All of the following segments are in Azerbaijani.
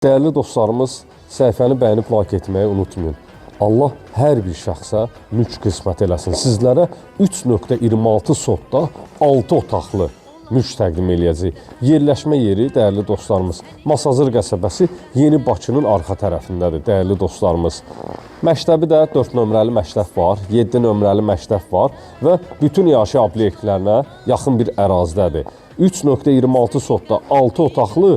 Değerli dostlarımız, səhifəni bəyənib like etməyi unutmayın. Allah hər bir şəxsə mülk qismət eləsin. Sizlərə 3.26 sotda 6 otaqlı mülk təqdim eləyəcək. Yerləşmə yeri, dəyərli dostlarımız, Masazır qəsəbəsi Yeni Bakının arxa tərəfindədir, dəyərli dostlarımız. Məktəbi də 4 nömrəli məktəb var, 7 nömrəli məktəb var və bütün yaşayış obyektlərinə yaxın bir ərazidədir. 3.26 sotda 6 otaqlı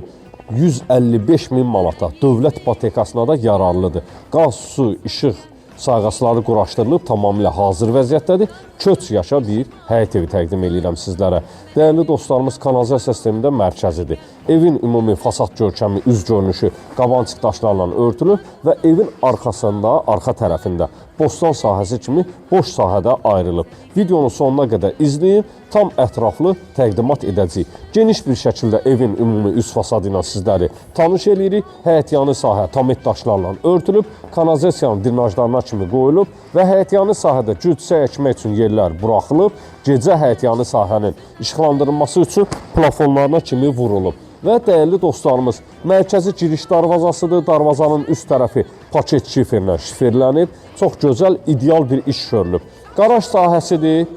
155 min manata dövlət ipotekasına da yararlıdır. Qaz, su, işıq sayğacları quraşdırılıb, tamamilə hazır vəziyyətdədir. Köç yaşa bir həyət evi təqdim edirəm sizlərə. Dəyərli dostlarımız, kanalizasiya sistemində mərkəzidir. Evin ümumi fasad görkəmi, üz görünüşü qabançıq daşlarla örtülür və evin arxasında, arxa tərəfində bostan sahəsi kimi boş sahədə ayrılıb. Videonun sonuna qədər izləyin, tam ətraflı təqdimat edəcəyik. Geniş bir şəkildə evin ümumi üz fasadı ilə sizləri tanış edirik. Həyətyanı sahə tamet daşlarla örtülüb, kanalizasiyanın drenajlarına kimi qoyulub və həyətyanı sahədə cütsə əkmək üçün yerlər buraxılıb, gecə həyətyanı sahənin işıqlandırılması üçün plafonlarına kimi vurulub. Və dəyərli dostlarımız, mərkəzi giriş darvazasıdır. Darvazanın üst tərəfi paket şifrlə şifrlənib. Çox gözəl, ideal bir iş görülüb. Qaraj sahəsidir.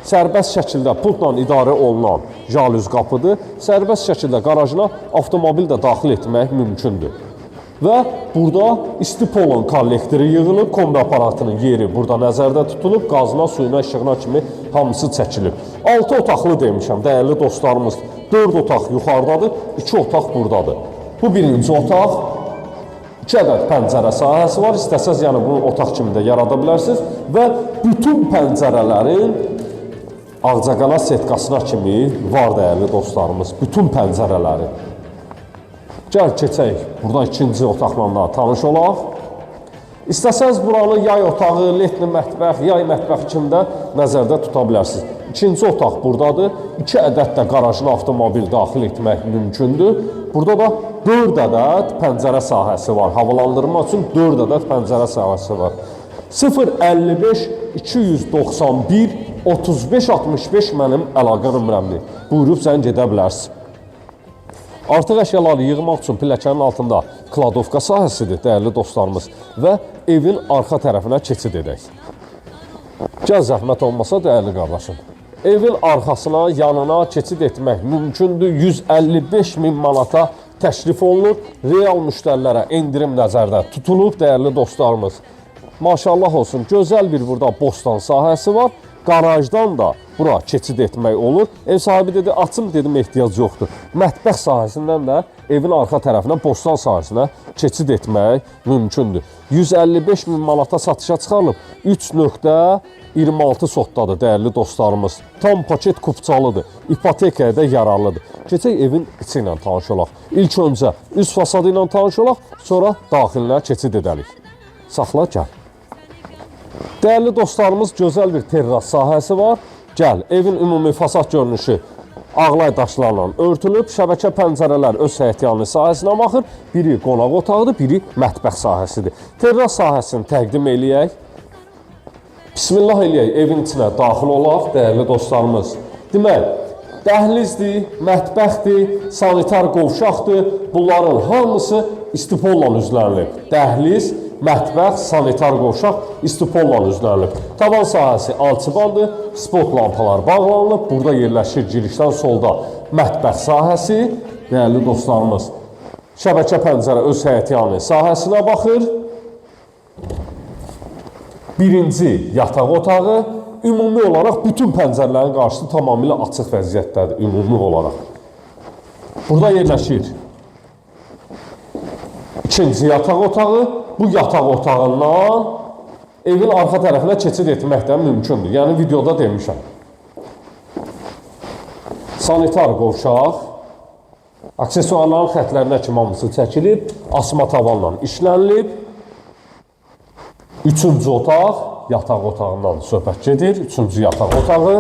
Sərbəst şəkildə pultla idarə olunan jalüz qapıdır. Sərbəst şəkildə qarajına avtomobil də daxil etmək mümkündür. Və burada istipolon kollektoru yığılıb, kombi aparatının yeri burada nəzərdə tutulub, qazına, suyuna, işığına kimi hamısı çəkilib. 6 otaqlı demişəm, dəyərli dostlarımız. 4 otaq yuxarıdadır, 2 otaq buradadır. Bu birinci otaq, 2 ədəd pəncərə sahəsi var. İstəsəz yəni bunu otaq kimi də yarada bilərsiniz. Və bütün pəncərələrin ağcaqanad setkasına kimi var, dəyərli dostlarımız. Bütün pəncərələri. Gəl keçək, burada ikinci otaqla da tanış olaq. İstəsəz buranı yay otağı, letni mətbəx, yay mətbəx kimi də nəzərdə tuta bilərsiniz. İkinci otaq buradadır. 2 ədəd də qarajına avtomobil daxil etmək mümkündür. Burada da 4 ədəd pəncərə sahəsi var. Havalandırma üçün 4 ədəd pəncərə sahəsi var. 055 291 35 65 mənim əlaqə nömrəmdir. Buyurub zəng edə bilərsiniz. Artıq əşyaları yığmaq üçün pilləkənin altında kladovka sahəsidir, dəyərli dostlarımız. Və evin arxa tərəfinə keçid edək. Gəl zəhmət olmasa, dəyərli qardaşım. Evin arxasına, yanına keçid etmək mümkündür. 155 min manata təklif olunur. Real müştərilərə endirim nəzərdə tutulub, dəyərli dostlarımız. Maşallah olsun, gözəl bir burada bostan sahəsi var. Qarajdan da bura keçid etmək olur. Ev sahibi dedi, açım, dedim, ehtiyac yoxdur. Mətbəx sahəsindən də evin arxa tərəfinə, bostan sahəsinə keçid etmək mümkündür. 155 min manata satışa çıxarılıb. 3.26 sotdadır, dəyərli dostlarımız. Tam paket kupçalıdır. İpotekaya da yararlıdır. Keçək evin içi ilə tanış olaq. İlk öncə üst fasadı ilə tanış olaq, sonra daxilinə keçid edəlik. Saxla, gəl. Dəyərli dostlarımız, gözəl bir terras sahəsi var. Gəl, evin ümumi fasad görünüşü ağlay daşlarla örtülüb, şəbəkə pəncərələr öz həyətyanı sahəsinə baxır. Biri qonaq otağıdır, biri mətbəx sahəsidir. Terras sahəsini təqdim eləyək. Bismillah eləyək, evin içinə daxil olaq, dəyərli dostlarımız. Demək, dəhlizdir, mətbəxdir, sanitar qovşaqdır. Bunların hamısı istipolla üzlənilib. Dəhliz, mətbəx, sanitar qovşaq istipolla üzlənilib. Tavan sahəsi alçıbandır, spot lampalar bağlanılıb. Burada yerləşir girişdən solda mətbəx sahəsi. Dəyərli dostlarımız, şəbəkə pəncərə öz həyətyanı sahəsinə baxır. Birinci yataq otağı. Ümumi olaraq bütün pəncərələrin qarşısı tamamilə açıq vəziyyətdədir, ümumi olaraq. Burada yerləşir ikinci yataq otağı. Bu yataq otağından evin arxa tərəfinə keçid etmək də mümkündür. Yəni, videoda demişəm. Sanitar qovşaq, aksesuarların xətlərinə kimi hamısı çəkilib, asma tavanla işlənilib. Üçüncü otaq, yataq otağından söhbət gedir. Üçüncü yataq otağı.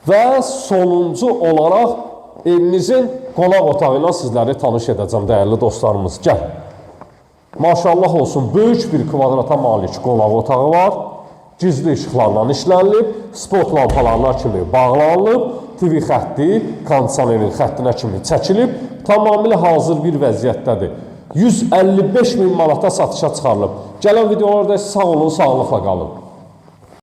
Və sonuncu olaraq evimizin qonaq otağı ilə sizləri tanış edəcəm, dəyərli dostlarımız. Gəl. Maşallah olsun, böyük bir kvadrata malik qonaq otağı var. Gizli işıqlarla işlənilib, spot lampalarına kimi bağlanılıb. TV xətti kondisionerin xəttinə kimi çəkilib. tamamilə hazır bir vəziyyətdədir. 155 min manata satışa çıxarılıb. Gələn videolarda sağ olun, sağlıqla qalın.